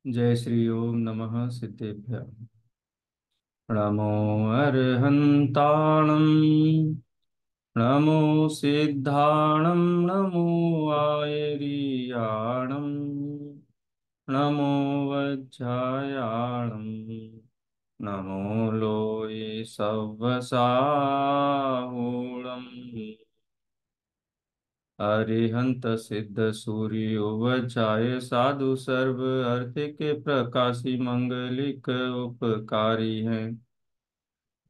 जय श्री ओम नमः सिद्धेभ्य। नमो अर्हन्ताणं नमो सिद्धाणं नमो आयर्याणं नमो वज्रायाणं नमो लोये सव्वसाहूणम् अरिहंत सिद्ध सूर्य वज्राय साधु सर्व अर्थ के प्रकाशी मंगलिक उपकारी हैं।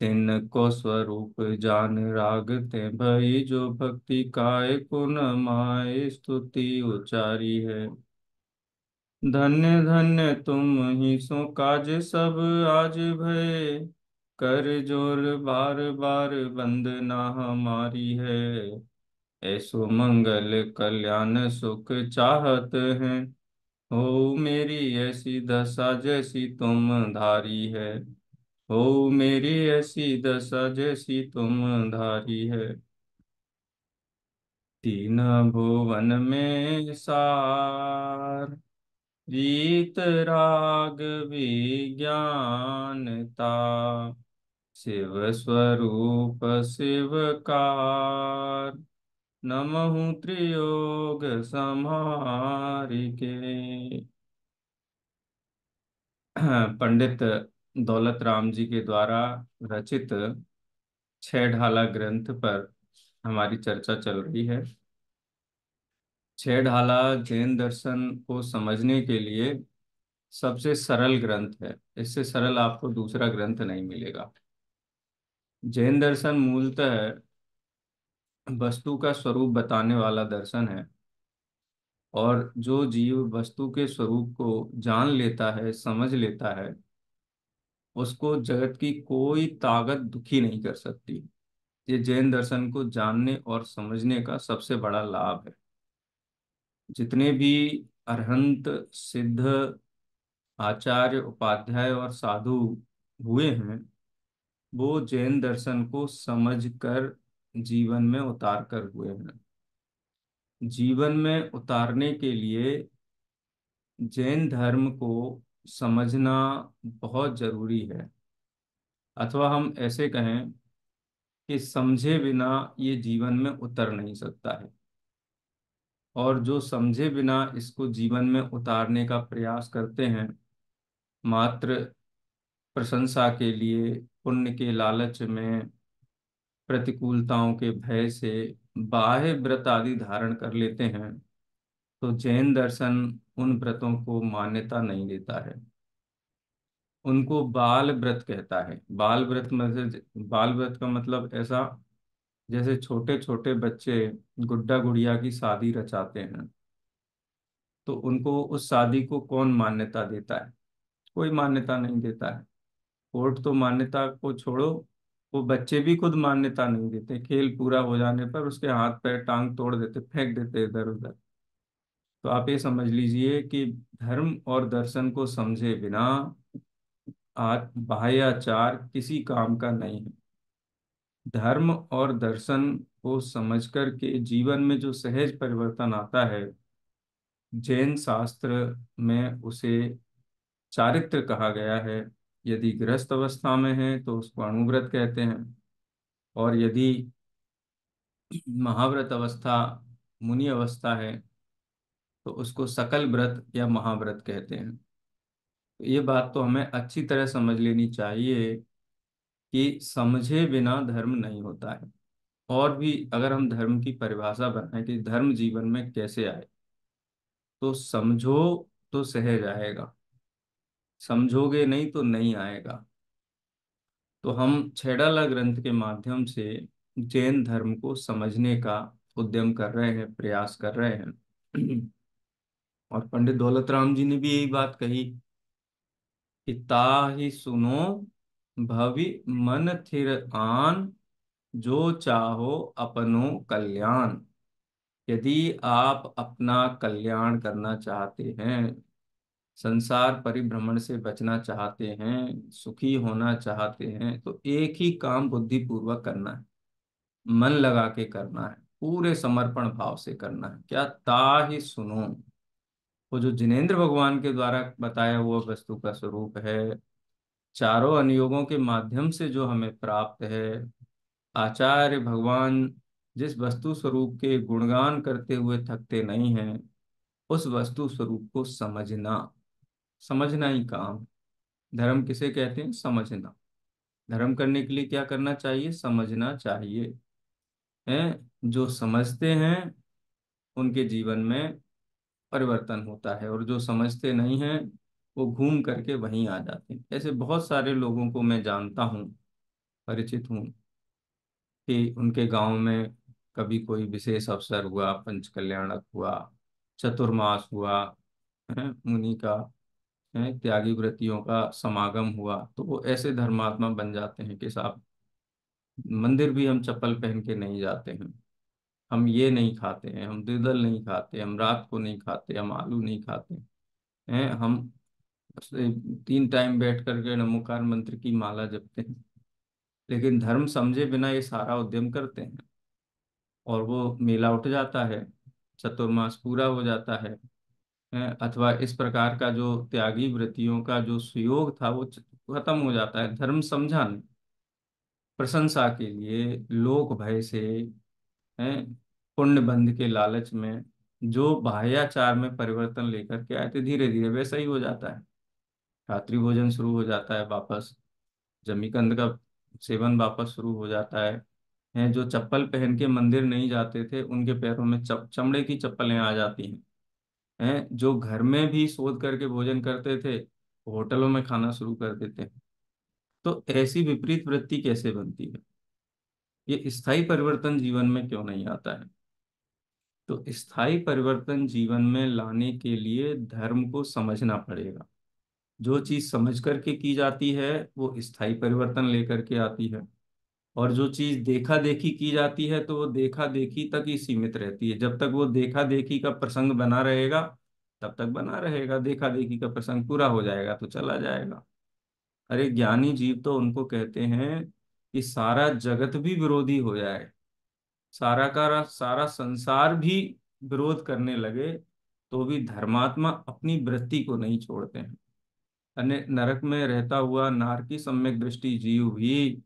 तिनको स्वरूप जान रागते भई जो भक्ति काय पुन माय स्तुति उचारी है। धन्य धन्य तुम ही सो काज सब आज भय कर जोर बार बार वंदना हमारी है। ऐसो मंगल कल्याण सुख चाहत हैं। हो मेरी ऐसी दशा जैसी तुम धारी है। हो मेरी ऐसी दशा जैसी तुम धारी है। तीन भुवन में सार रीत राग विज्ञानता शिव स्वरूप शिवकार नमहु त्रियोग समारिके। पंडित दौलत राम जी के द्वारा रचित छह ढाला ग्रंथ पर हमारी चर्चा चल रही है। छह ढाला जैन दर्शन को समझने के लिए सबसे सरल ग्रंथ है। इससे सरल आपको दूसरा ग्रंथ नहीं मिलेगा। जैन दर्शन मूलतः वस्तु का स्वरूप बताने वाला दर्शन है। और जो जीव वस्तु के स्वरूप को जान लेता है, समझ लेता है, उसको जगत की कोई ताकत दुखी नहीं कर सकती। ये जैन दर्शन को जानने और समझने का सबसे बड़ा लाभ है। जितने भी अरहंत सिद्ध आचार्य उपाध्याय और साधु हुए हैं, वो जैन दर्शन को समझकर जीवन में उतार कर हुए हैं। जीवन में उतारने के लिए जैन धर्म को समझना बहुत जरूरी है। अथवा हम ऐसे कहें कि समझे बिना ये जीवन में उतर नहीं सकता है। और जो समझे बिना इसको जीवन में उतारने का प्रयास करते हैं, मात्र प्रशंसा के लिए, पुण्य के लालच में, प्रतिकूलताओं के भय से बाह्य व्रत आदि धारण कर लेते हैं, तो जैन दर्शन उन व्रतों को मान्यता नहीं देता है। उनको बाल व्रत कहता है। बाल व्रत मतलब, बाल व्रत का मतलब ऐसा, जैसे छोटे छोटे बच्चे गुड्डा गुड़िया की शादी रचाते हैं, तो उनको उस शादी को कौन मान्यता देता है? कोई मान्यता नहीं देता है। कोर्ट तो मान्यता को छोड़ो, वो बच्चे भी खुद मान्यता नहीं देते। खेल पूरा हो जाने पर उसके हाथ पैर टांग तोड़ देते, फेंक देते इधर उधर। तो आप ये समझ लीजिए कि धर्म और दर्शन को समझे बिना आज बाह्याचार किसी काम का नहीं है। धर्म और दर्शन को समझकर के जीवन में जो सहज परिवर्तन आता है, जैन शास्त्र में उसे चारित्र कहा गया है। यदि गृहस्थ अवस्था में है तो उसको अणुव्रत कहते हैं। और यदि महाव्रत अवस्था, मुनि अवस्था है, तो उसको सकल व्रत या महाव्रत कहते हैं। तो ये बात तो हमें अच्छी तरह समझ लेनी चाहिए कि समझे बिना धर्म नहीं होता है। और भी अगर हम धर्म की परिभाषा बनाएं कि धर्म जीवन में कैसे आए, तो समझो तो सहज आएगा, समझोगे नहीं तो नहीं आएगा। तो हम छेड़ाला ग्रंथ के माध्यम से जैन धर्म को समझने का उद्यम कर रहे हैं, प्रयास कर रहे हैं। और पंडित दौलत राम जी ने भी यही बात कही कि ताहि सुनो भवि मन थिर आन जो चाहो अपनो कल्याण। यदि आप अपना कल्याण करना चाहते हैं, संसार परिभ्रमण से बचना चाहते हैं, सुखी होना चाहते हैं, तो एक ही काम बुद्धि पूर्वक करना है, मन लगा के करना है, पूरे समर्पण भाव से करना है। क्या? ताहि सुनो। वो जो जिनेंद्र भगवान के द्वारा बताया हुआ वस्तु का स्वरूप है, चारों अनुयोगों के माध्यम से जो हमें प्राप्त है, आचार्य भगवान जिस वस्तु स्वरूप के गुणगान करते हुए थकते नहीं हैं, उस वस्तु स्वरूप को समझना, समझना ही काम। धर्म किसे कहते हैं? समझना। धर्म करने के लिए क्या करना चाहिए? समझना चाहिए। हैं जो समझते हैं उनके जीवन में परिवर्तन होता है, और जो समझते नहीं हैं वो घूम करके वहीं आ जाते हैं। ऐसे बहुत सारे लोगों को मैं जानता हूँ, परिचित हूँ, कि उनके गांव में कभी कोई विशेष अवसर हुआ, पंचकल्याणक हुआ, चतुर्मास हुआ, मुनि का, त्यागी व्रतियों का समागम हुआ, तो वो ऐसे धर्मात्मा बन जाते हैं कि साहब, मंदिर भी हम चप्पल पहन के नहीं जाते हैं, हम ये नहीं खाते हैं, हम द्विदल नहीं खाते, हम रात को नहीं खाते, हम आलू नहीं खाते हैं, हम 3 टाइम बैठ करके नमोकार मंत्र की माला जपते हैं। लेकिन धर्म समझे बिना ये सारा उद्यम करते हैं, और वो मेला उठ जाता है, चतुर्मास पूरा हो जाता है, अथवा इस प्रकार का जो त्यागी व्रतियों का जो सुयोग था वो खत्म हो जाता है। धर्म समझा नहीं, प्रशंसा के लिए, लोक भय से, हैं, पुण्य बंध के लालच में, जो बाह्याचार में परिवर्तन लेकर के आए थे, धीरे धीरे वैसा ही हो जाता है। रात्रि भोजन शुरू हो जाता है वापस, जमीकंद का सेवन वापस शुरू हो जाता है। हैं जो चप्पल पहन के मंदिर नहीं जाते थे, उनके पैरों में चमड़े की चप्पलें आ जाती हैं। हैं जो घर में भी शोध करके भोजन करते थे, होटलों में खाना शुरू कर देते हैं। तो ऐसी विपरीत वृत्ति कैसे बनती है? ये स्थायी परिवर्तन जीवन में क्यों नहीं आता है? तो स्थायी परिवर्तन जीवन में लाने के लिए धर्म को समझना पड़ेगा। जो चीज समझ करके की जाती है वो स्थायी परिवर्तन लेकर के आती है, और जो चीज देखा देखी की जाती है तो वो देखा देखी तक ही सीमित रहती है। जब तक वो देखा देखी का प्रसंग बना रहेगा तब तक बना रहेगा, देखा देखी का प्रसंग पूरा हो जाएगा तो चला जाएगा। अरे ज्ञानी जीव तो उनको कहते हैं कि सारा जगत भी विरोधी हो जाए, सारा का सारा संसार भी विरोध करने लगे, तो भी धर्मात्मा अपनी वृत्ति को नहीं छोड़ते हैं। अन्य नरक में रहता हुआ नारकी सम्यक दृष्टि जीव भी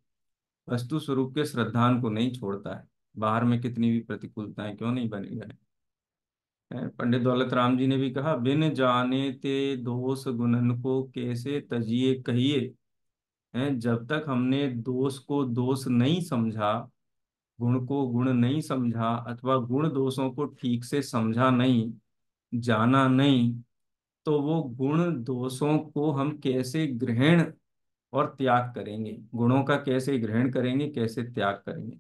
वस्तु स्वरूप के श्रद्धान को नहीं छोड़ता है, बाहर में कितनी भी प्रतिकूलताएं क्यों नहीं बनी रहे। पंडित दौलत राम जी ने भी कहा, बिन जाने ते दोष गुणन को कैसे तजिए कहिए। जब तक हमने दोष को दोष नहीं समझा, गुण को गुण नहीं समझा, अथवा गुण दोषों को ठीक से समझा नहीं, जाना नहीं, तो वो गुण दोषों को हम कैसे ग्रहण और त्याग करेंगे, गुणों का कैसे ग्रहण करेंगे, कैसे त्याग करेंगे।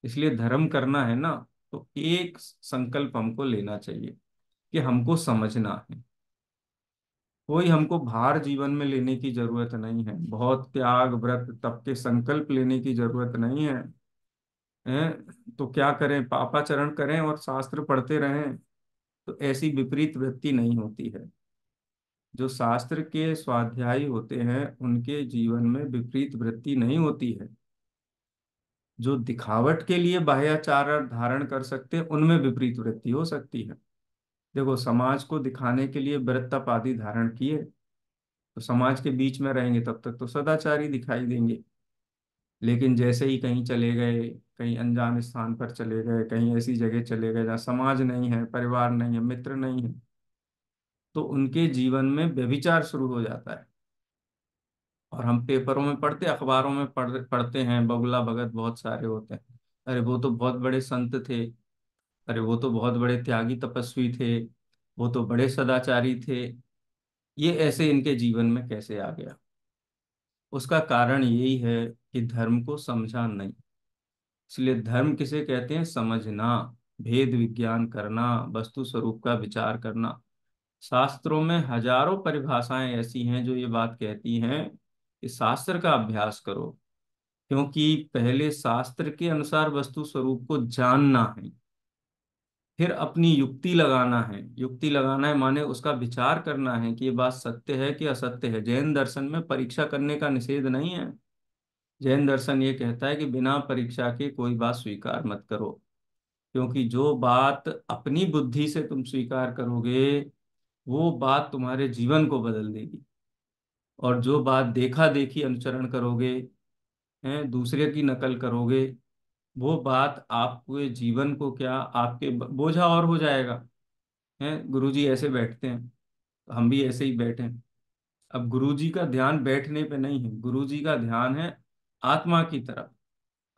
इसलिए धर्म करना है ना, तो एक संकल्प हमको लेना चाहिए कि हमको समझना है। कोई हमको भार जीवन में लेने की जरूरत नहीं है, बहुत त्याग व्रत तप के संकल्प लेने की जरूरत नहीं है। तो क्या करें? पापाचरण करें और शास्त्र पढ़ते रहें? तो ऐसी विपरीत वृत्ति नहीं होती है। जो शास्त्र के स्वाध्यायी होते हैं उनके जीवन में विपरीत वृत्ति नहीं होती है। जो दिखावट के लिए बाह्याचार धारण कर सकते हैं उनमें विपरीत वृत्ति हो सकती है। देखो, समाज को दिखाने के लिए व्रत तप आदि धारण किए, तो समाज के बीच में रहेंगे तब तक तो सदाचारी दिखाई देंगे। लेकिन जैसे ही कहीं चले गए, कहीं अनजान स्थान पर चले गए, कहीं ऐसी जगह चले गए जहाँ समाज नहीं है, परिवार नहीं है, मित्र नहीं है, तो उनके जीवन में व्यभिचार शुरू हो जाता है। और हम पेपरों में पढ़ते, अखबारों में पढ़ते हैं, बगुला भगत बहुत सारे होते हैं, अरे वो तो बहुत बड़े संत थे, अरे वो तो बहुत बड़े त्यागी तपस्वी थे, वो तो बड़े सदाचारी थे। ये ऐसे इनके जीवन में कैसे आ गया? उसका कारण यही है कि धर्म को समझा नहीं। इसलिए धर्म किसे कहते हैं? समझना, भेद विज्ञान करना, वस्तु स्वरूप का विचार करना। शास्त्रों में हजारों परिभाषाएं ऐसी हैं जो ये बात कहती हैं कि शास्त्र का अभ्यास करो, क्योंकि पहले शास्त्र के अनुसार वस्तु स्वरूप को जानना है, फिर अपनी युक्ति लगाना है। युक्ति लगाना है माने उसका विचार करना है कि ये बात सत्य है कि असत्य है। जैन दर्शन में परीक्षा करने का निषेध नहीं है। जैन दर्शन ये कहता है कि बिना परीक्षा के कोई बात स्वीकार मत करो, क्योंकि जो बात अपनी बुद्धि से तुम स्वीकार करोगे वो बात तुम्हारे जीवन को बदल देगी। और जो बात देखा देखी अनुसरण करोगे, हैं, दूसरे की नकल करोगे, वो बात आपके जीवन को क्या, आपके बोझा और हो जाएगा। हैं, गुरुजी ऐसे बैठते हैं, तो हम भी ऐसे ही बैठे हैं। अब गुरुजी का ध्यान बैठने पे नहीं है, गुरुजी का ध्यान है आत्मा की तरफ,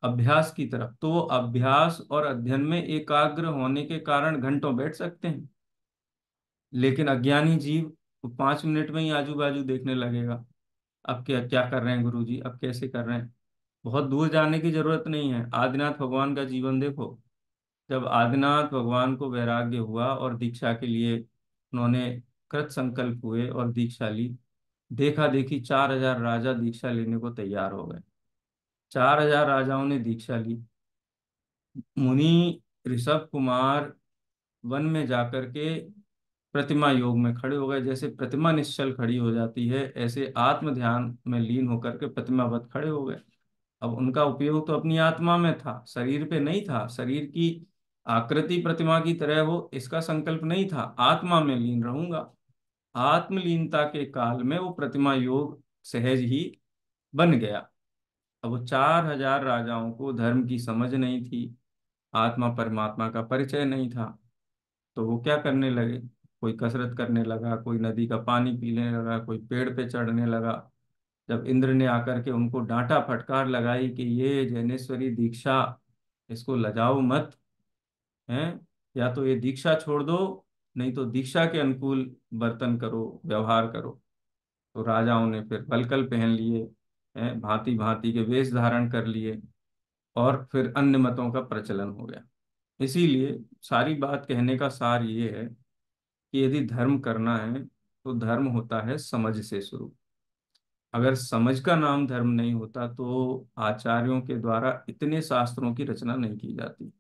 अभ्यास की तरफ। तो वो अभ्यास और अध्ययन में एकाग्र होने के कारण घंटों बैठ सकते हैं। लेकिन अज्ञानी जीव वो 5 मिनट में ही आजू बाजू देखने लगेगा। अब क्या क्या कर रहे हैं गुरुजी, अब कैसे कर रहे हैं। बहुत दूर जाने की जरूरत नहीं है, आदिनाथ भगवान का जीवन देखो। जब आदिनाथ भगवान को वैराग्य हुआ और दीक्षा के लिए उन्होंने कृत संकल्प हुए और दीक्षा ली, देखा देखी 4,000 राजा दीक्षा लेने को तैयार हो गए। 4,000 राजाओं ने दीक्षा ली। मुनि ऋषभ कुमार वन में जाकर के प्रतिमा योग में खड़े हो गए। जैसे प्रतिमा निश्चल खड़ी हो जाती है, ऐसे आत्म ध्यान में लीन होकर के प्रतिमावत खड़े हो गए। अब उनका उपयोग तो अपनी आत्मा में था, शरीर पे नहीं था। शरीर की आकृति प्रतिमा की तरह हो, इसका संकल्प नहीं था। आत्मा में लीन रहूंगा। आत्मलीनता के काल में वो प्रतिमा योग सहज ही बन गया। अब वो 4,000 राजाओं को धर्म की समझ नहीं थी, आत्मा परमात्मा का परिचय नहीं था। तो वो क्या करने लगे, कोई कसरत करने लगा, कोई नदी का पानी पीने लगा, कोई पेड़ पे चढ़ने लगा। जब इंद्र ने आकर के उनको डांटा, फटकार लगाई कि ये जैनेश्वरी दीक्षा, इसको लजाओ मत, हैं, या तो ये दीक्षा छोड़ दो, नहीं तो दीक्षा के अनुकूल बर्तन करो, व्यवहार करो। तो राजाओं ने फिर वल्कल पहन लिए, हैं, भांति भांति के वेश धारण कर लिए, और फिर अन्य मतों का प्रचलन हो गया। इसीलिए सारी बात कहने का सार ये है कि यदि धर्म करना है तो धर्म होता है समझ से शुरू। अगर समझ का नाम धर्म नहीं होता तो आचार्यों के द्वारा इतने शास्त्रों की रचना नहीं की जाती।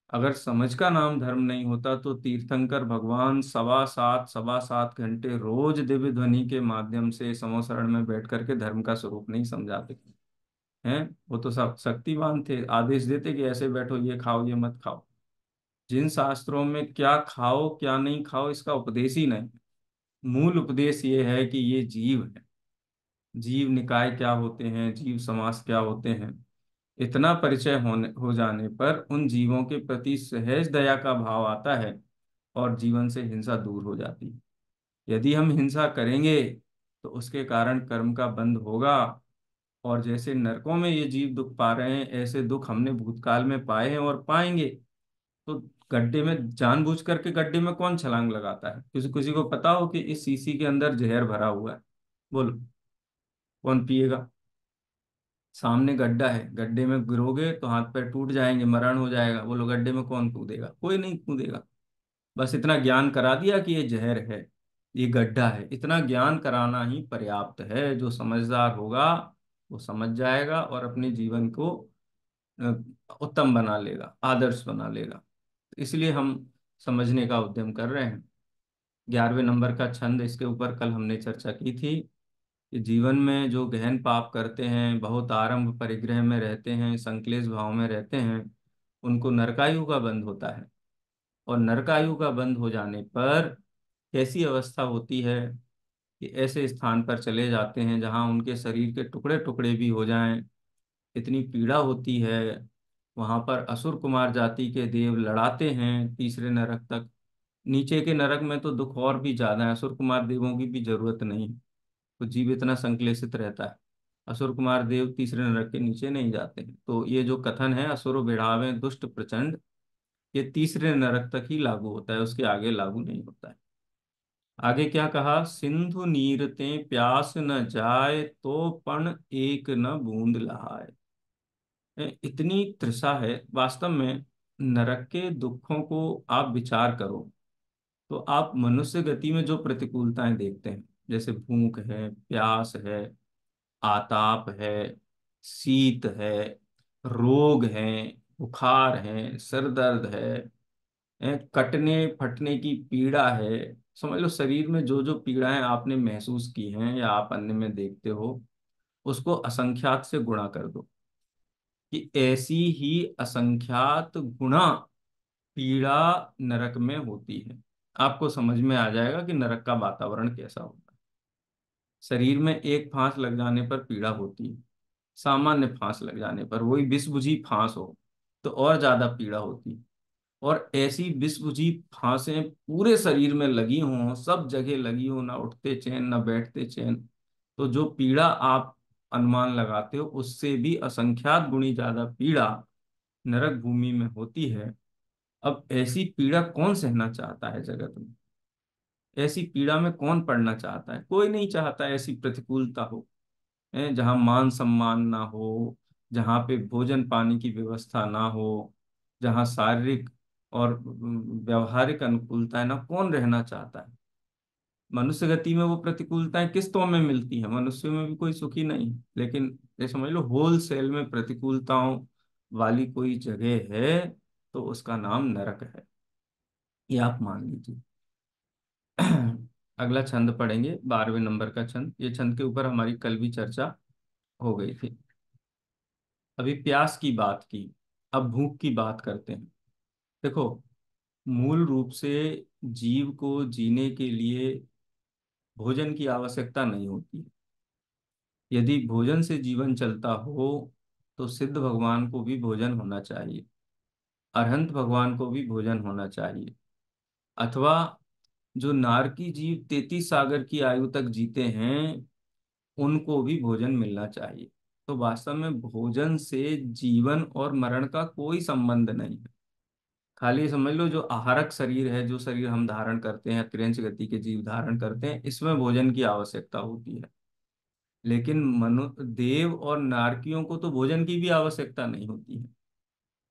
अगर समझ का नाम धर्म नहीं होता तो तीर्थंकर भगवान 7.25 घंटे रोज दिव्य ध्वनि के माध्यम से समोसरण में बैठ करके धर्म का स्वरूप नहीं समझाते हैं। वो तो सब शक्तिवान थे, आदेश देते कि ऐसे बैठो, ये खाओ ये मत खाओ। जिन शास्त्रों में क्या खाओ क्या नहीं खाओ इसका उपदेश ही नहीं। मूल उपदेश ये है कि ये जीव है, जीव निकाय क्या होते हैं, जीव समास क्या होते हैं। इतना परिचय होने हो जाने पर उन जीवों के प्रति सहज दया का भाव आता है और जीवन से हिंसा दूर हो जाती है। यदि हम हिंसा करेंगे तो उसके कारण कर्म का बंध होगा। और जैसे नरकों में ये जीव दुख पा रहे हैं, ऐसे दुख हमने भूतकाल में पाए हैं और पाएंगे। तो गड्ढे में जानबूझ करके गड्ढे में कौन छलांग लगाता है। किसी किसी को पता हो कि इस शीशी के अंदर जहर भरा हुआ है, बोलो कौन पिएगा। सामने गड्ढा है, गड्ढे में गिरोगे तो हाथ पैर टूट जाएंगे, मरण हो जाएगा, बोलो गड्ढे में कौन कूदेगा, कोई नहीं कूदेगा। बस इतना ज्ञान करा दिया कि ये जहर है, ये गड्ढा है, इतना ज्ञान कराना ही पर्याप्त है। जो समझदार होगा वो समझ जाएगा और अपने जीवन को अ, उत्तम बना लेगा, आदर्श बना लेगा। इसलिए हम समझने का उद्यम कर रहे हैं। 11वें नंबर का छंद, इसके ऊपर कल हमने चर्चा की थी कि जीवन में जो गहन पाप करते हैं, बहुत आरंभ परिग्रह में रहते हैं, संक्लेश भाव में रहते हैं, उनको नरकायु का बंध होता है। और नरकायु का बंद हो जाने पर कैसी अवस्था होती है कि ऐसे स्थान पर चले जाते हैं जहां उनके शरीर के टुकड़े टुकड़े भी हो जाएं, इतनी पीड़ा होती है। वहां पर असुर कुमार जाति के देव लड़ाते हैं तीसरे नरक तक। नीचे के नरक में तो दुख और भी ज्यादा है, असुर कुमार देवों की भी जरूरत नहीं। तो जीव इतना संक्लेशित रहता है। असुर कुमार देव तीसरे नरक के नीचे नहीं जाते हैं। तो ये जो कथन है असुर बिढ़ावे दुष्ट प्रचंड, ये तीसरे नरक तक ही लागू होता है, उसके आगे लागू नहीं होता है। आगे क्या कहा, सिंधु नीर ते प्यास न जाए तो पण एक न बूंद लहाए। इतनी तृषा है वास्तव में। नरक के दुखों को आप विचार करो तो आप मनुष्य गति में जो प्रतिकूलताएं देखते हैं, जैसे भूख है, प्यास है, आताप है, शीत है, रोग है, बुखार है, सिर दर्द है, कटने फटने की पीड़ा है। समझ लो शरीर में जो जो पीड़ाएं आपने महसूस की हैं या आप अन्य में देखते हो, उसको असंख्यात से गुणा कर दो कि ऐसी ही असंख्यात गुणा पीड़ा नरक में होती है। आपको समझ में आ जाएगा कि नरक का वातावरण कैसा होता है। शरीर में एक फांस लग जाने पर पीड़ा होती है, सामान्य फांस लग जाने पर, वही विष बुझी फांस हो तो और ज्यादा पीड़ा होती है। और ऐसी विष बुझी फांसें पूरे शरीर में लगी हों, सब जगह लगी हो, ना उठते चैन ना बैठते चैन, तो जो पीड़ा आप अनुमान लगाते हो उससे भी असंख्यात गुणी ज्यादा पीड़ा नरक भूमि में होती है। अब ऐसी पीड़ा कौन सहना चाहता है जगत में? ऐसी पीड़ा में कौन पड़ना चाहता है? कोई नहीं चाहता ऐसी प्रतिकूलता हो, जहाँ मान सम्मान ना हो, जहाँ पे भोजन पानी की व्यवस्था ना हो, जहाँ शारीरिक और व्यवहारिक अनुकूलताएं ना, कौन रहना चाहता है? मनुष्य गति में वो प्रतिकूलताएं किस्तों में मिलती हैं, मनुष्य में भी कोई सुखी नहीं, लेकिन ये समझ लो होल सेल में प्रतिकूलताओं वाली कोई जगह है तो उसका नाम नरक है, ये आप मान लीजिए। अगला छंद पढ़ेंगे, 12वें नंबर का छंद। ये छंद के ऊपर हमारी कल भी चर्चा हो गई थी। अभी प्यास की बात की, अब भूख की बात करते हैं। देखो, मूल रूप से जीव को जीने के लिए भोजन की आवश्यकता नहीं होती। यदि भोजन से जीवन चलता हो तो सिद्ध भगवान को भी भोजन होना चाहिए, अरहंत भगवान को भी भोजन होना चाहिए, अथवा जो नारकी जीव 33 सागर की आयु तक जीते हैं उनको भी भोजन मिलना चाहिए। तो वास्तव में भोजन से जीवन और मरण का कोई संबंध नहीं है। खाली ये समझ लो, जो आहारक शरीर है, जो शरीर हम धारण करते हैं, तिरंच गति के जीव धारण करते हैं, इसमें भोजन की आवश्यकता होती है। लेकिन मनु देव और नारकियों को तो भोजन की भी आवश्यकता नहीं होती है।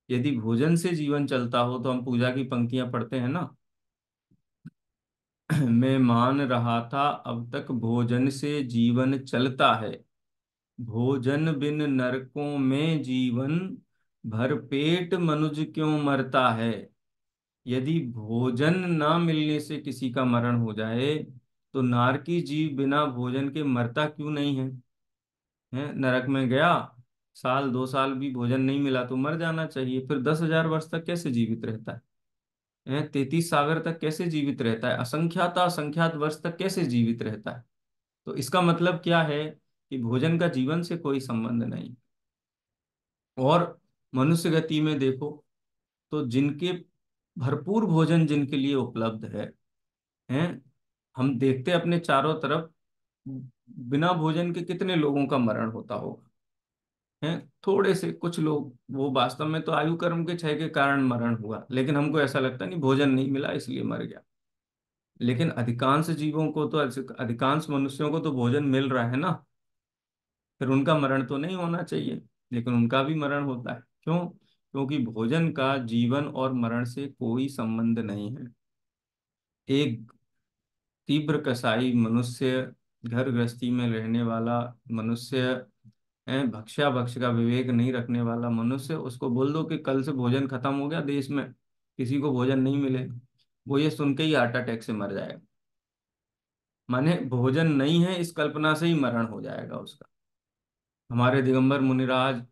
यदि भोजन से जीवन चलता हो तो हम पूजा की पंक्तियां पढ़ते हैं ना। मैं मान रहा था अब तक भोजन से जीवन चलता है, भोजन बिन नरकों में जीवन, भरपेट मनुज क्यों मरता है। यदि भोजन ना मिलने से किसी का मरण हो जाए तो नारकी जीव बिना भोजन के मरता क्यों नहीं है? हैं, नरक में गया, साल 2 साल भी भोजन नहीं मिला तो मर जाना चाहिए, फिर 10,000 वर्ष तक कैसे जीवित रहता है? हैं, 33 सागर तक कैसे जीवित रहता है? असंख्याता असंख्यात वर्ष तक कैसे जीवित रहता है? तो इसका मतलब क्या है कि भोजन का जीवन से कोई संबंध नहीं। और मनुष्य गति में देखो, तो जिनके भरपूर भोजन जिनके लिए उपलब्ध है, हम देखते हैं अपने चारों तरफ बिना भोजन के कितने लोगों का मरण होता होगा। हैं, थोड़े से कुछ लोग, वो वास्तव में तो आयु कर्म के क्षय के कारण मरण हुआ, लेकिन हमको ऐसा लगता नहीं भोजन नहीं मिला इसलिए मर गया। लेकिन अधिकांश जीवों को तो, अधिकांश मनुष्यों को तो भोजन मिल रहा है ना, फिर उनका मरण तो नहीं होना चाहिए, लेकिन उनका भी मरण होता है। क्यों? क्योंकि भोजन का जीवन और मरण से कोई संबंध नहीं है। एक तीव्र कसाई मनुष्य, घर गृहस्थी में रहने वाला मनुष्य, भक्ष्या भक्ष्य का विवेक नहीं रखने वाला मनुष्य, उसको बोल दो कि कल से भोजन खत्म हो गया देश में, किसी को भोजन नहीं मिलेगा, वो ये सुन के ही हार्ट अटैक से मर जाएगा। माने भोजन नहीं है इस कल्पना से ही मरण हो जाएगा उसका। हमारे दिगंबर मुनिराज,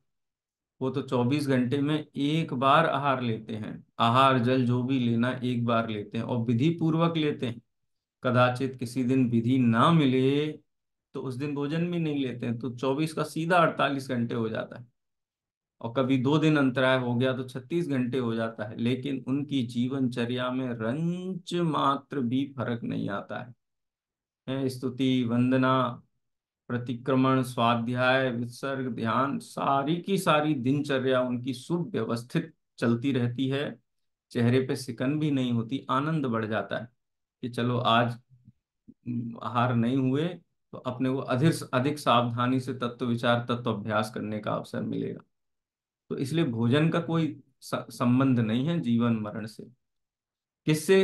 वो तो 24 घंटे में एक बार आहार लेते हैं, आहार जल जो भी लेना एक बार लेते हैं और विधि पूर्वक लेते हैं। कदाचित किसी दिन विधि ना मिले तो उस दिन भोजन भी नहीं लेते हैं, तो 24 का सीधा 48 घंटे हो जाता है। और कभी 2 दिन अंतराय हो गया तो 36 घंटे हो जाता है, लेकिन उनकी जीवनचर्या में रंच मात्र भी फर्क नहीं आता है। स्तुति, वंदना, प्रतिक्रमण, स्वाध्याय, विसर्ग, ध्यान, सारी की सारी दिनचर्या उनकी सुव्यवस्थित चलती रहती है। चेहरे पे सिकन भी नहीं होती, आनंद बढ़ जाता है कि चलो आज आहार नहीं हुए तो अपने को अधिक अधिक सावधानी से तत्व विचार तत्व अभ्यास करने का अवसर मिलेगा। तो इसलिए भोजन का कोई संबंध नहीं है जीवन मरण से। किससे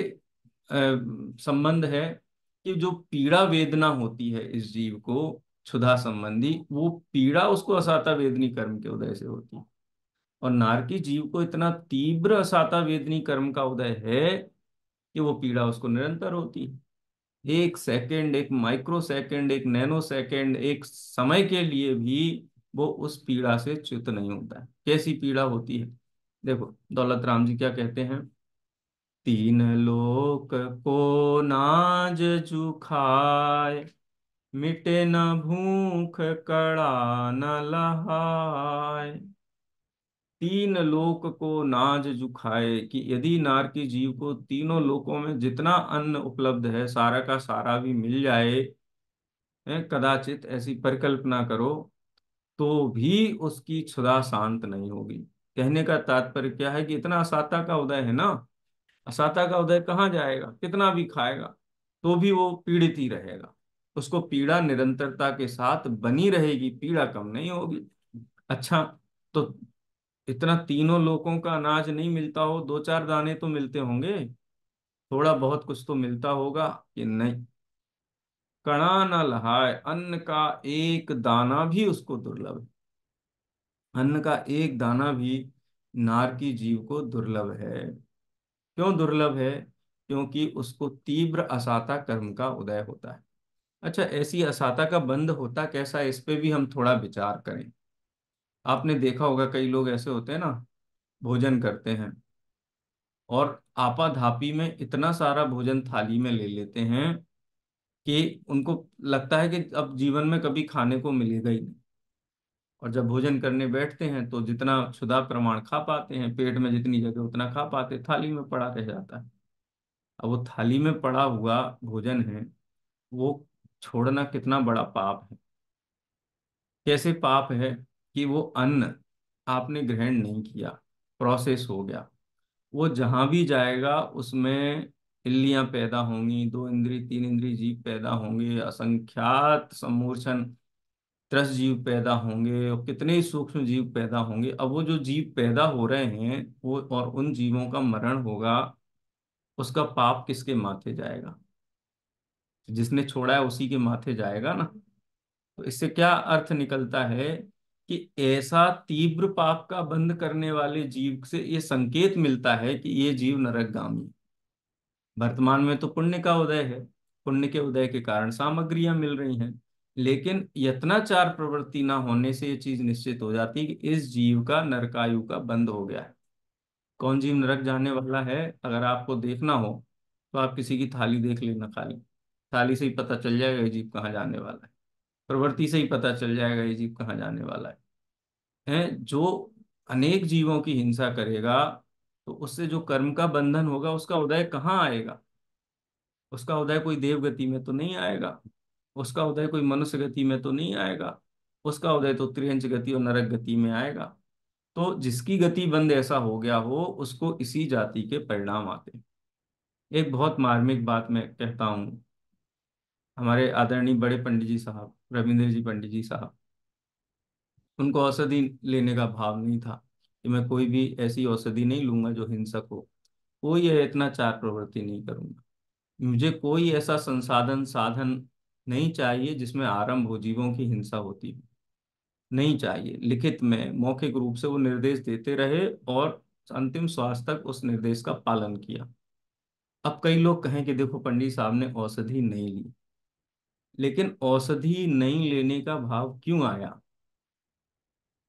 संबंध है? कि जो पीड़ा वेदना होती है इस जीव को, क्षुधा संबंधी, वो पीड़ा उसको असाता वेदनी कर्म के उदय से होती है। और नारकी जीव को इतना तीव्र असाता वेदनी कर्म का उदय है कि वो पीड़ा उसको निरंतर होती है। एक सेकंड, एक माइक्रो सेकंड, एक नैनो सेकंड, एक समय के लिए भी वो उस पीड़ा से च्युत नहीं होता है। कैसी पीड़ा होती है? देखो दौलत राम जी क्या कहते हैं, तीन लोक को नाज जुखाए, मिटे न भूख कड़ा न लहाय। तीन लोक को नाज जुखाए, कि यदि नार की जीव को तीनों लोकों में जितना अन्न उपलब्ध है सारा का सारा भी मिल जाए, कदाचित ऐसी परिकल्पना करो, तो भी उसकी क्षुधा शांत नहीं होगी। कहने का तात्पर्य क्या है कि इतना असाता का उदय है ना, असाता का उदय कहाँ जाएगा, कितना भी खाएगा तो भी वो पीड़ित ही रहेगा। उसको पीड़ा निरंतरता के साथ बनी रहेगी, पीड़ा कम नहीं होगी। अच्छा, तो इतना तीनों लोगों का अनाज नहीं मिलता हो, दो चार दाने तो मिलते होंगे, थोड़ा बहुत कुछ तो मिलता होगा कि नहीं। कणा न लहाय, अन्न का एक दाना भी उसको दुर्लभ है। अन्न का एक दाना भी नार की जीव को दुर्लभ है। क्यों दुर्लभ है? क्योंकि उसको तीव्र असाता कर्म का उदय होता है। अच्छा, ऐसी असाता का बंध होता कैसा है, इस पे भी हम थोड़ा विचार करें। आपने देखा होगा कई लोग ऐसे होते हैं ना, भोजन करते हैं और आपाधापी में इतना सारा भोजन थाली में ले लेते हैं कि उनको लगता है कि अब जीवन में कभी खाने को मिलेगा ही नहीं। और जब भोजन करने बैठते हैं तो जितना क्षुधा प्रमाण खा पाते हैं, पेट में जितनी जगह उतना खा पाते, थाली में पड़ा रह जाता है। अब वो थाली में पड़ा हुआ भोजन है, वो छोड़ना कितना बड़ा पाप है। कैसे पाप है? कि वो अन्न आपने ग्रहण नहीं किया, प्रोसेस हो गया, वो जहां भी जाएगा उसमें इल्लियां पैदा होंगी, दो इंद्री तीन इंद्री जीव पैदा होंगे, असंख्यात समूर्छन त्रस जीव पैदा होंगे, और कितने ही सूक्ष्म जीव पैदा होंगे। अब वो जो जीव पैदा हो रहे हैं वो, और उन जीवों का मरण होगा, उसका पाप किसके माथे जाएगा? जिसने छोड़ा है उसी के माथे जाएगा ना। तो इससे क्या अर्थ निकलता है कि ऐसा तीव्र पाप का बंध करने वाले जीव से ये संकेत मिलता है कि ये जीव नरकगामी है। वर्तमान में तो पुण्य का उदय है, पुण्य के उदय के कारण सामग्रियां मिल रही हैं, लेकिन यत्नाचार प्रवृत्ति ना होने से ये चीज निश्चित हो जाती है कि इस जीव का नरकायु का बंध हो गया है। कौन जीव नरक जाने वाला है, अगर आपको देखना हो तो आप किसी की थाली देख लेना, खाली थाली से ही पता चल जाएगा ये जीव कहाँ जाने वाला है। प्रवृत्ति से ही पता चल जाएगा ये जीव कहाँ जाने वाला है। जो अनेक जीवों की हिंसा करेगा, तो उससे जो कर्म का बंधन होगा उसका उदय कहाँ आएगा? उसका उदय कोई देव गति में तो नहीं आएगा, उसका उदय कोई मनुष्य गति में तो नहीं आएगा, उसका उदय तो त्रियंच गति और नरक गति में आएगा। तो जिसकी गति बंद ऐसा हो गया हो उसको इसी जाति के परिणाम आते हैं। एक बहुत मार्मिक बात मैं कहता हूँ, हमारे आदरणीय बड़े पंडित जी साहब, रविंद्र जी पंडित जी साहब, उनको औषधि लेने का भाव नहीं था कि मैं कोई भी ऐसी औषधि नहीं लूंगा जो हिंसक हो, कोई इतना चार प्रवृत्ति नहीं करूंगा, मुझे कोई ऐसा संसाधन साधन नहीं चाहिए जिसमें आरंभ हो जीवों की हिंसा होती हो, नहीं चाहिए। लिखित में मौखिक रूप से वो निर्देश देते रहे और अंतिम श्वास तक उस निर्देश का पालन किया। अब कई लोग कहें कि देखो पंडित साहब ने औषधि नहीं ली, लेकिन औषधि नहीं लेने का भाव क्यों आया?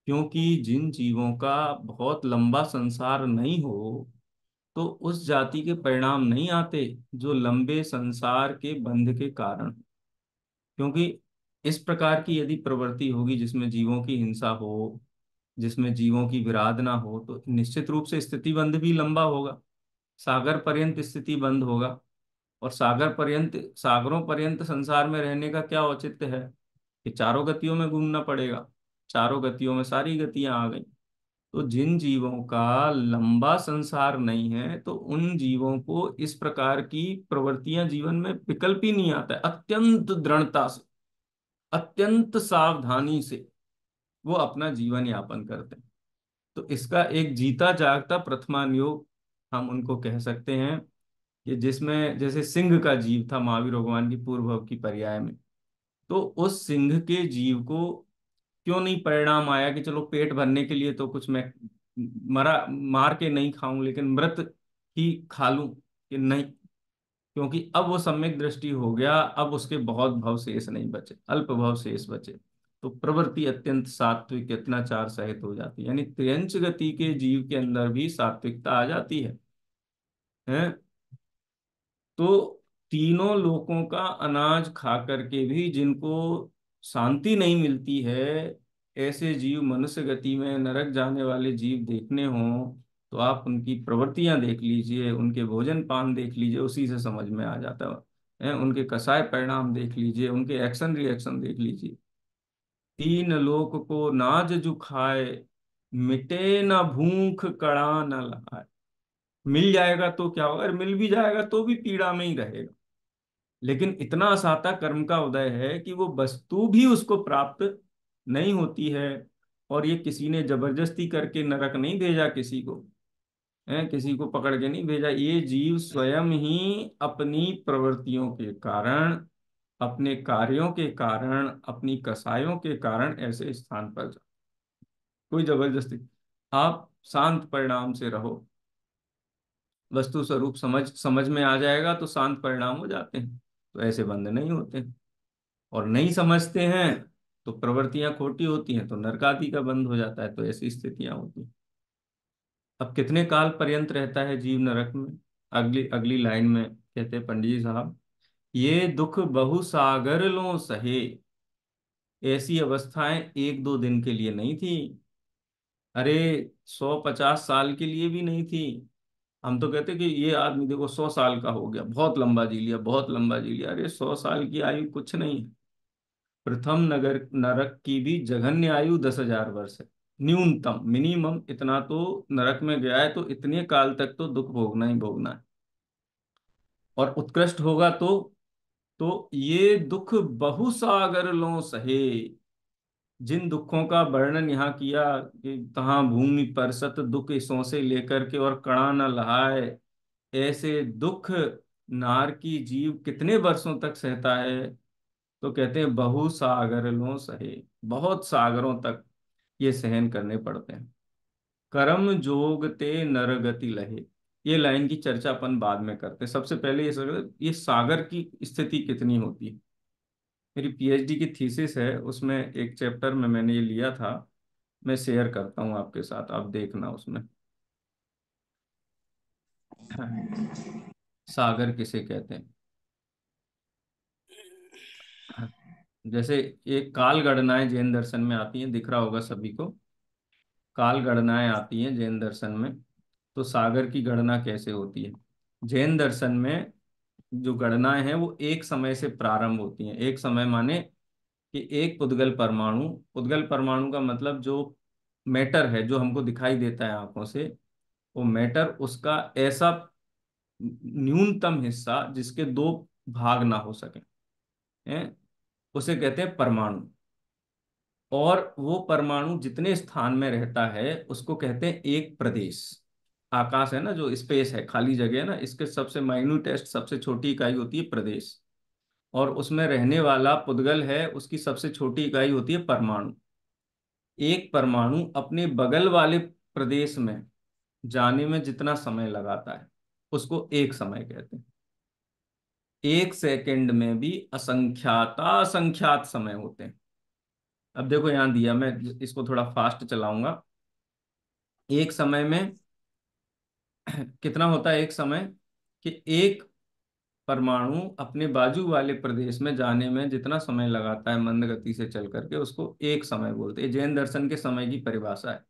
क्योंकि जिन जीवों का बहुत लंबा संसार नहीं हो, तो उस जाति के परिणाम नहीं आते जो लंबे संसार के बंध के कारण। क्योंकि इस प्रकार की यदि प्रवृत्ति होगी जिसमें जीवों की हिंसा हो, जिसमें जीवों की विराधना हो, तो निश्चित रूप से स्थिति बंध भी लंबा होगा, सागर पर्यंत स्थिति बंद होगा। और सागर पर्यंत, सागरों पर्यंत संसार में रहने का क्या औचित्य है? कि चारों गतियों में घूमना पड़ेगा, चारों गतियों में सारी गतियां आ गई। तो जिन जीवों का लंबा संसार नहीं है, तो उन जीवों को इस प्रकार की प्रवृत्तियां जीवन में विकल्प ही नहीं आता है। अत्यंत दृढ़ता से, अत्यंत सावधानी से वो अपना जीवन यापन करते हैं। तो इसका एक जीता जागता प्रथमान योग हम उनको कह सकते हैं, कि जिसमें जैसे सिंह का जीव था महावीर भगवान की पूर्व भव की पर्याय में, तो उस सिंह के जीव को क्यों नहीं परिणाम आया कि चलो पेट भरने के लिए तो कुछ मैं मरा मार के नहीं खाऊं, लेकिन मृत ही खा लूं, कि नहीं? क्योंकि अब वो सम्यक दृष्टि हो गया, अब उसके बहुत भव शेष नहीं बचे, अल्प भव शेष बचे। तो प्रवृत्ति अत्यंत सात्विक यत्नाचार सहित हो जाती है, यानी त्रियंच गति के जीव के अंदर भी सात्विकता आ जाती है। हैं। तो तीनों लोकों का अनाज खा करके भी जिनको शांति नहीं मिलती है, ऐसे जीव मनुष्य गति में नरक जाने वाले जीव देखने हों, तो आप उनकी प्रवृत्तियां देख लीजिए, उनके भोजन पान देख लीजिए, उसी से समझ में आ जाता है। उनके कसाय परिणाम देख लीजिए, उनके एक्शन रिएक्शन देख लीजिए। तीन लोक को नाज जो खाए, मिटे न भूख कड़ा न लहाए। मिल जाएगा तो क्या होगा, अगर मिल भी जाएगा तो भी पीड़ा में ही रहेगा। लेकिन इतना असाता कर्म का उदय है कि वो वस्तु भी उसको प्राप्त नहीं होती है। और ये किसी ने जबरदस्ती करके नरक नहीं भेजा किसी को, है, किसी को पकड़ के नहीं भेजा। ये जीव स्वयं ही अपनी प्रवृत्तियों के कारण, अपने कार्यों के कारण, अपनी कसायों के कारण ऐसे स्थान पर जा, कोई जबरदस्ती। आप शांत परिणाम से रहो, वस्तु स्वरूप समझ समझ में आ जाएगा तो शांत परिणाम हो जाते हैं, तो ऐसे बंद नहीं होते। और नहीं समझते हैं तो प्रवृत्तियां खोटी होती हैं, तो नरक आदि का बंद हो जाता है, तो ऐसी स्थितियां होती हैं। अब कितने काल पर्यंत रहता है जीव नरक में? अगली अगली लाइन में कहते हैं पंडित जी साहब, ये दुख बहु सागर लो सहे। ऐसी अवस्थाएं एक दो दिन के लिए नहीं थी, अरे 150 साल के लिए भी नहीं थी। हम तो कहते कि ये आदमी देखो 100 साल का हो गया, बहुत लंबा जी लिया, बहुत लंबा जी लिया। अरे 100 साल की आयु कुछ नहीं है। प्रथम नगर नरक की भी जघन्य आयु 10,000 वर्ष है। न्यूनतम मिनिमम इतना तो नरक में गया है, तो इतने काल तक तो दुख भोगना ही भोगना है। और उत्कृष्ट होगा तो ये दुख बहुसागर लो सहे। जिन दुखों का वर्णन यहाँ किया कि तहाँ भूमि पर सत दुख सौ से लेकर के और कणा न लहाए, ऐसे दुख नार की जीव कितने वर्षों तक सहता है? तो कहते हैं बहु सागरलों सहे, बहुत सागरों तक ये सहन करने पड़ते हैं। कर्म जोग ते नरगति लहे। ये लाइन की चर्चा अपन बाद में करते हैं, सबसे पहले ये सागर की स्थिति कितनी होती है। मेरी पीएचडी की थीसिस है, उसमें एक चैप्टर में मैंने ये लिया था। मैं शेयर करता हूँ आपके साथ, आप देखना उसमें। सागर किसे कहते हैं? जैसे एक काल गणनाएं जैन दर्शन में आती हैं, दिख रहा होगा सभी को। काल गणनाएं आती हैं जैन दर्शन में, तो सागर की गणना कैसे होती है? जैन दर्शन में जो गणनाएं हैं वो एक समय से प्रारंभ होती हैं। एक समय माने कि एक पुद्गल परमाणु का मतलब जो मैटर है, जो हमको दिखाई देता है आंखों से, वो मैटर उसका ऐसा न्यूनतम हिस्सा जिसके दो भाग ना हो सके, हैं, उसे कहते हैं परमाणु। और वो परमाणु जितने स्थान में रहता है उसको कहते हैं एक प्रदेश। आकाश है ना, जो स्पेस है, खाली जगह है ना, इसके सबसे माइन्यूटेस्ट सबसे छोटी इकाई होती है प्रदेश। और उसमें रहने वाला पुद्गल है, उसकी सबसे छोटी इकाई होती है परमाणु। एक परमाणु अपने बगल वाले प्रदेश में जाने में जितना समय लगाता है उसको एक समय कहते हैं। एक सेकंड में भी असंख्यात समय होते हैं। अब देखो यहां दिया, मैं इसको थोड़ा फास्ट चलाऊंगा। एक समय में कितना होता है? एक समय कि एक परमाणु अपने बाजू वाले प्रदेश में जाने में जितना समय लगाता है मंद गति से चल करके, उसको एक समय बोलते हैं। जैन दर्शन के समय की परिभाषा है।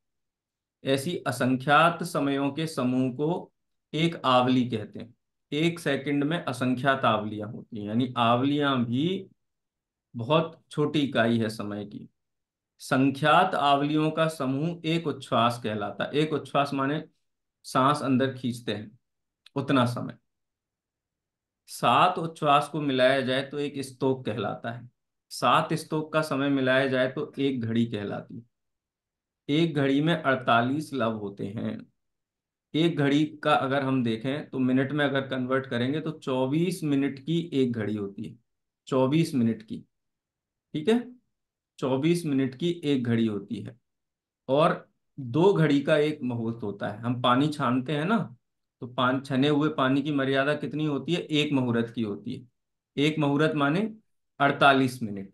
ऐसी असंख्यात समयों के समूह को एक आवली कहते हैं। एक सेकंड में असंख्यात आवलियां होती हैं, यानी आवलियां भी बहुत छोटी इकाई है समय की। संख्यात आवलियों का समूह एक उच्छ्वास कहलाता है। एक उच्छ्वास माने सांस अंदर खींचते हैं उतना समय। 7 उच्छ्वास को मिलाया जाए तो एक स्तोक कहलाता है। 7 स्तोक का समय मिलाया जाए तो एक घड़ी कहलाती है। एक घड़ी में 48 लव होते हैं। एक घड़ी का अगर हम देखें तो मिनट में अगर कन्वर्ट करेंगे तो 24 मिनट की एक घड़ी होती है। 24 मिनट की, ठीक है, 24 मिनट की एक घड़ी होती है। और 2 घड़ी का एक मुहूर्त होता है। हम पानी छानते हैं ना, तो छने हुए पानी की मर्यादा कितनी होती है? एक मुहूर्त की होती है। एक मुहूर्त माने 48 मिनट।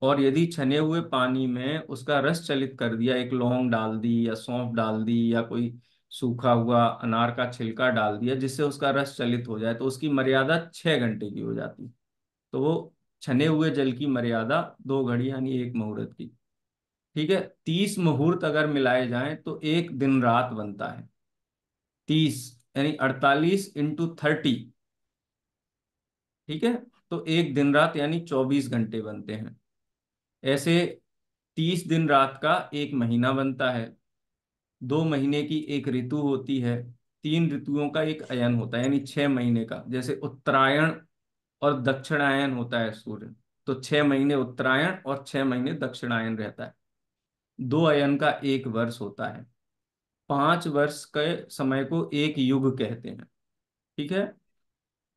और यदि छने हुए पानी में उसका रस चलित कर दिया, एक लौंग डाल दी या सौंफ डाल दी या कोई सूखा हुआ अनार का छिलका डाल दिया जिससे उसका रस चलित हो जाए, तो उसकी मर्यादा 6 घंटे की हो जाती है। तो वो छने हुए जल की मर्यादा 2 घड़ी यानी 1 मुहूर्त की। ठीक है, 30 मुहूर्त अगर मिलाए जाएं तो एक दिन रात बनता है। 30 यानी 48 × 30। ठीक है, तो एक दिन रात यानी 24 घंटे बनते हैं। ऐसे 30 दिन रात का एक महीना बनता है। 2 महीने की एक ऋतु होती है। 3 ऋतुओं का एक अयन होता है यानी 6 महीने का। जैसे उत्तरायण और दक्षिणायन होता है सूर्य, तो 6 महीने उत्तरायण और 6 महीने दक्षिणायन रहता है। 2 अयन का एक वर्ष होता है। 5 वर्ष के समय को एक युग कहते हैं। ठीक है,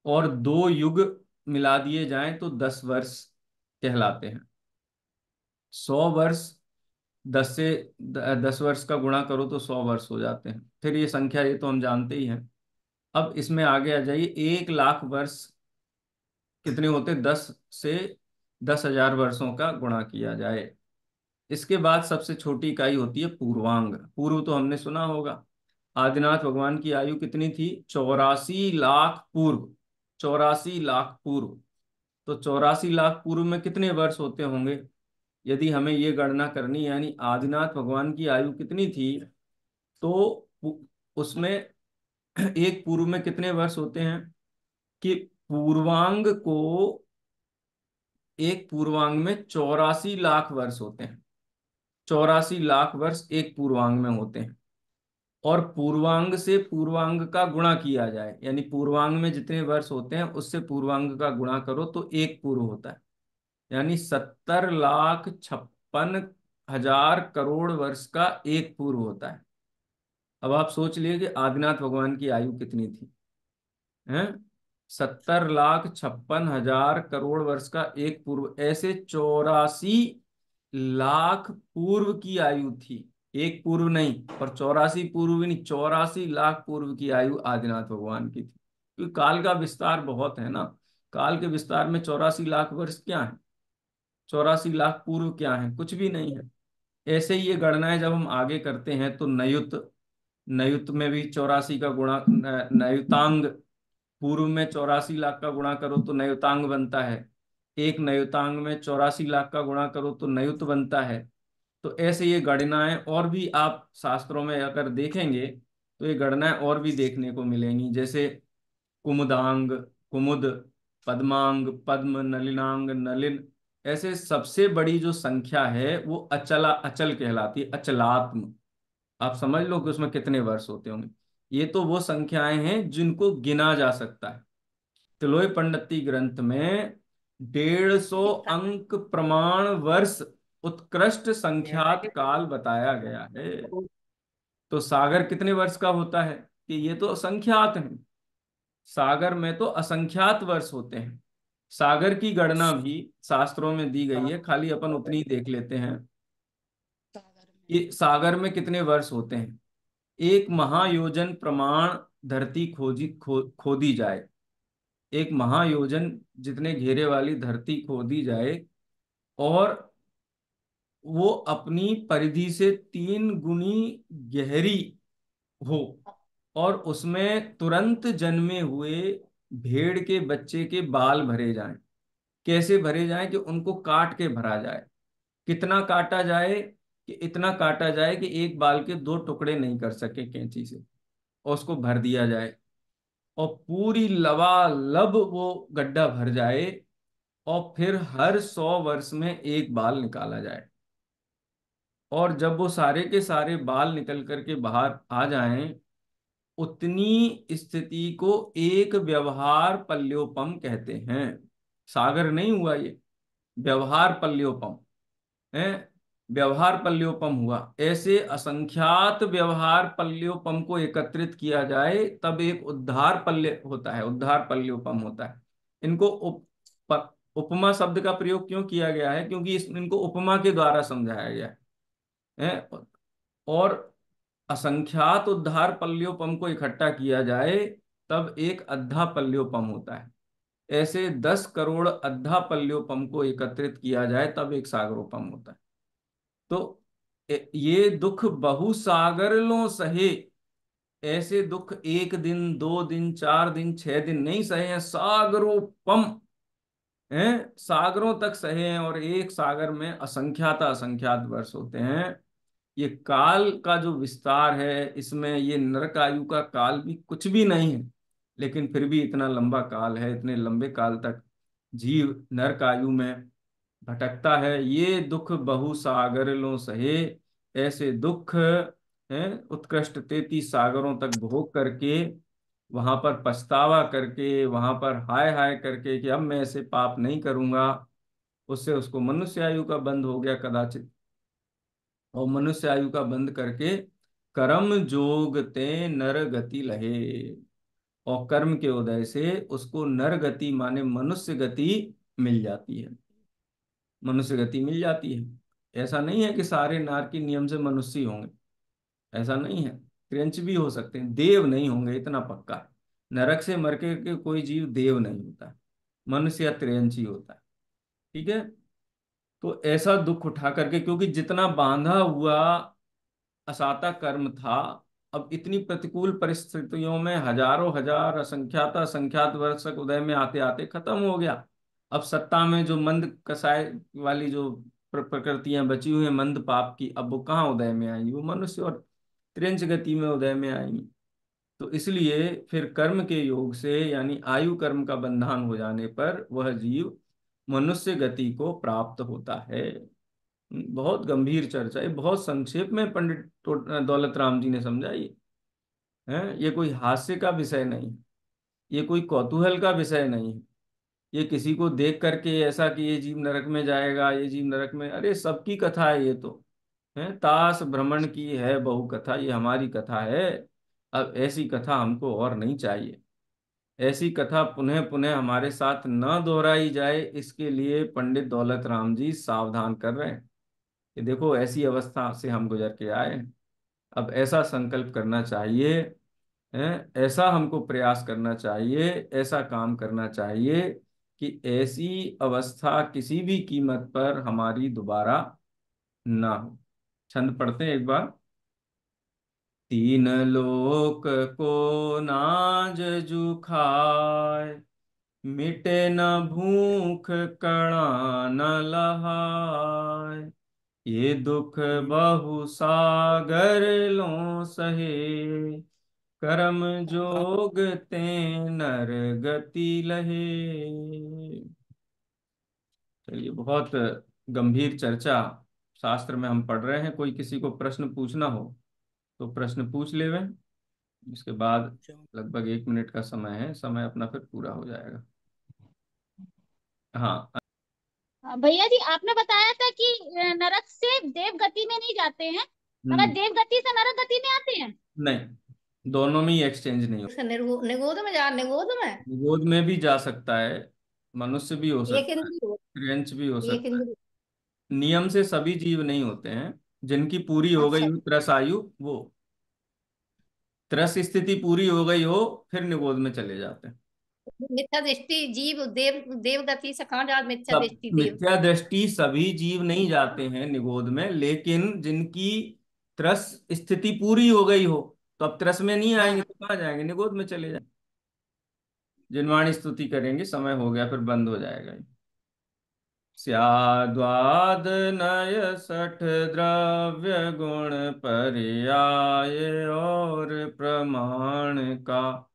और 2 युग मिला दिए जाएं तो 10 वर्ष कहलाते हैं। 100 वर्ष, 10 वर्ष का गुणा करो तो 100 वर्ष हो जाते हैं। फिर ये संख्या, ये तो हम जानते ही हैं। अब इसमें आगे आ जाइए। 1 लाख वर्ष कितने होते? 10 से 10,000 वर्षों का गुणा किया जाए। इसके बाद सबसे छोटी इकाई होती है पूर्वांग। पूर्व तो हमने सुना होगा। आदिनाथ भगवान की आयु कितनी थी? 84 लाख पूर्व। 84 लाख पूर्व। तो 84 लाख पूर्व में कितने वर्ष होते होंगे? यदि हमें ये गणना करनी, यानी आदिनाथ भगवान की आयु कितनी थी, तो उसमें एक पूर्व में कितने वर्ष होते हैं कि पूर्वांग को, एक पूर्वांग में 84 लाख वर्ष होते हैं। 84 लाख वर्ष एक पूर्वांग में होते हैं। और पूर्वांग से पूर्वांग का गुणा किया जाए, यानी पूर्वांग में जितने वर्ष होते हैं उससे पूर्वांग का गुणा करो तो एक पूर्व होता है। यानी 70,56,000 करोड़ वर्ष का एक पूर्व होता है। अब आप सोच लिए कि आदिनाथ भगवान की आयु कितनी थी, हैं? 70,56,000 करोड़ वर्ष का एक पूर्व, ऐसे 84 लाख पूर्व की आयु थी। एक पूर्व नहीं, और 84 पूर्व भी नहीं, 84 लाख पूर्व की आयु आदिनाथ भगवान की थी। क्योंकि काल का विस्तार बहुत है ना। काल के विस्तार में 84 लाख वर्ष क्या है? 84 लाख पूर्व क्या है? कुछ भी नहीं है। ऐसे ही ये गणनाएं जब हम आगे करते हैं तो नयुत, नयुत में भी 84 का गुणा, नयुतांग, पूर्व में 84 लाख का गुणा करो तो नयुतांग बनता है। एक नयुतांग में 84 लाख का गुणा करो तो नयुत बनता है। तो ऐसे ये गणनाएं और भी आप शास्त्रों में अगर देखेंगे तो ये गणनाएं और भी देखने को मिलेंगी। जैसे कुमुदांग, कुमुद, पद्मांग, पद्म, नलिनांग, नलिन। ऐसे सबसे बड़ी जो संख्या है वो अचला, अचल कहलाती है, अचलात्म। आप समझ लो कि उसमें कितने वर्ष होते होंगे। ये तो वो संख्याएं हैं जिनको गिना जा सकता है। तिलोय पंडिती ग्रंथ में 150 अंक प्रमाण वर्ष उत्कृष्ट संख्यात काल बताया गया है। तो सागर कितने वर्ष का होता है? कि ये तो संख्यात है। सागर में तो असंख्यात वर्ष होते हैं। सागर की गणना भी शास्त्रों में दी गई है, खाली अपन उतनी ही देख लेते हैं कि सागर में कितने वर्ष होते हैं। 1 महायोजन प्रमाण धरती खोदी जाए। 1 महायोजन जितने घेरे वाली धरती खोदी जाए, और वो अपनी परिधि से 3 गुनी गहरी हो, और उसमें तुरंत जन्मे हुए भेड़ के बच्चे के बाल भरे जाएं। कैसे भरे जाएं? कि उनको काट के भरा जाए। कितना काटा जाए? कि इतना काटा जाए कि एक बाल के 2 टुकड़े नहीं कर सके कैंची से, और उसको भर दिया जाए। और पूरी लबालब वो गड्ढा भर जाए, और फिर हर 100 वर्ष में एक बाल निकाला जाए। और जब वो सारे के सारे बाल निकल करके बाहर आ जाएं, उतनी स्थिति को एक व्यवहार पल्योपम कहते हैं। सागर नहीं हुआ ये, व्यवहार पल्योपम है। व्यवहार पल्योपम हुआ। ऐसे असंख्यात व्यवहार पल्योपम को एकत्रित किया जाए तब एक उद्धार पल्य होता है, उद्धार पल्योपम होता है। इनको उपमा शब्द का प्रयोग क्यों किया गया है? क्योंकि इनको उपमा के द्वारा समझाया गया है। और असंख्यात उद्धार पल्योपम को इकट्ठा किया जाए तब एक अद्धा पल्योपम होता है। ऐसे 10 करोड़ अद्धा पल्योपम को एकत्रित किया जाए तब एक सागरोपम होता है। तो ये दुख बहु सागर लो सहे, ऐसे दुख एक दिन, 2 दिन, 4 दिन, 6 दिन नहीं सहे हैं, सागरों पम हैं, सागरों तक सहे हैं। और एक सागर में असंख्यात असंख्यात वर्ष होते हैं। ये काल का जो विस्तार है, इसमें ये नरक आयु का काल भी कुछ भी नहीं है, लेकिन फिर भी इतना लंबा काल है। इतने लंबे काल तक जीव नरक आयु में भटकता है। ये दुख बहु सागर लो सहे, ऐसे दुख हैं उत्कृष्ट 33 सागरों तक भोग करके, वहां पर पछतावा करके, वहां पर हाय हाय करके कि अब मैं ऐसे पाप नहीं करूंगा, उससे उसको मनुष्य आयु का बंध हो गया कदाचित। और मनुष्य आयु का बंध करके कर्म जोग ते नर गति लहे, और कर्म के उदय से उसको नर गति माने मनुष्य गति मिल जाती है। मनुष्य गति मिल जाती है। ऐसा नहीं है कि सारे नारकी नियम से मनुष्य ही होंगे, ऐसा नहीं है। क्रेंच भी हो सकते हैं, देव नहीं होंगे, इतना पक्का है। नरक से मर के कोई जीव देव नहीं होता है, मनुष्य या त्रियंच ही होता है। ठीक है। तो ऐसा दुख उठा करके, क्योंकि जितना बांधा हुआ असाता कर्म था, अब इतनी प्रतिकूल परिस्थितियों में हजारों हजार असंख्यात असंख्यात वर्ष तक उदय में आते आते खत्म हो गया। अब सत्ता में जो मंद कसाय वाली जो प्रकृतियां बची हुई हैं मंद पाप की, अब वो कहाँ उदय में आएंगी? वो मनुष्य और त्रियंच गति में उदय में आएंगी। तो इसलिए फिर कर्म के योग से, यानी आयु कर्म का बंधन हो जाने पर, वह जीव मनुष्य गति को प्राप्त होता है। बहुत गंभीर चर्चा है, बहुत संक्षेप में पंडित दौलत राम जी ने समझाई है। ये कोई हास्य का विषय नहीं, ये कोई कौतूहल का विषय नहीं है। ये किसी को देख करके ऐसा कि ये जीव नरक में जाएगा, ये जीव नरक में, अरे सबकी कथा है ये तो। है तास भ्रमण की है बहु कथा, ये हमारी कथा है। अब ऐसी कथा हमको और नहीं चाहिए। ऐसी कथा पुनः पुनः हमारे साथ न दोहराई जाए, इसके लिए पंडित दौलत राम जी सावधान कर रहे हैं कि देखो ऐसी अवस्था से हम गुजर के आए हैं। अब ऐसा संकल्प करना चाहिए, ऐसा हमको प्रयास करना चाहिए, ऐसा काम करना चाहिए कि ऐसी अवस्था किसी भी कीमत पर हमारी दोबारा ना हो। छंद पढ़ते हैं एक बार। तीन लोक को नाज जुखाय, मिटे न भूख कणा न लहाय, ये दुख बहु सागर लो सहे, कर्म जोग ते नर गति लहे। चलिए, बहुत गंभीर चर्चा शास्त्र में हम पढ़ रहे हैं। कोई किसी को प्रश्न पूछना हो तो प्रश्न पूछ लेवे। इसके बाद लगभग 1 मिनट का समय है, समय अपना फिर पूरा हो जाएगा। हाँ। भैया जी, आपने बताया था कि नरक से देव गति में नहीं जाते हैं, मगर हम्म। देव गति से नरक गति में आते हैं। नहीं, दोनों में ही एक्सचेंज नहीं हो। उसका निगोद में जा, निगोद में गोद में भी जा सकता है, मनुष्य भी हो एक सकता है, इंद्री हो, क्रेंच भी हो एक सकता है। इंद्री। नियम से सभी जीव नहीं होते हैं। जिनकी पूरी हो गई अच्छा, हो त्रस आयु, वो त्रस स्थिति पूरी हो गई हो, फिर निगोद में चले जाते हैं। मिथ्या दृष्टि जीव देव, देव गति से कहाँ जा, मिथ्या सब दृष्टि देव। मिथ्या दृष्टि सभी जीव नहीं जाते हैं निगोद में, लेकिन जिनकी त्रस स्थिति पूरी हो गई हो, तो अब त्रस में नहीं आएंगे हाँ, तो कहाँ जाएंगे? निगोद में चले जाएंगे। जिनवाणी स्तुति करेंगे, समय हो गया, फिर बंद हो जाएगा। स्याद्वाद नय सठ द्रव्य गुण पर्याय और प्रमाण का,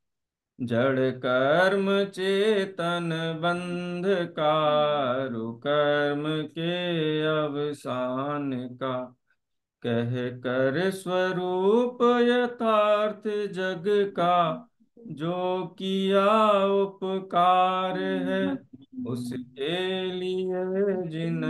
जड़ कर्म चेतन बंध कारु कर्म के अवसान का, कह कर स्वरूप यथार्थ जग का, जो किया उपकार है उसके लिए जिन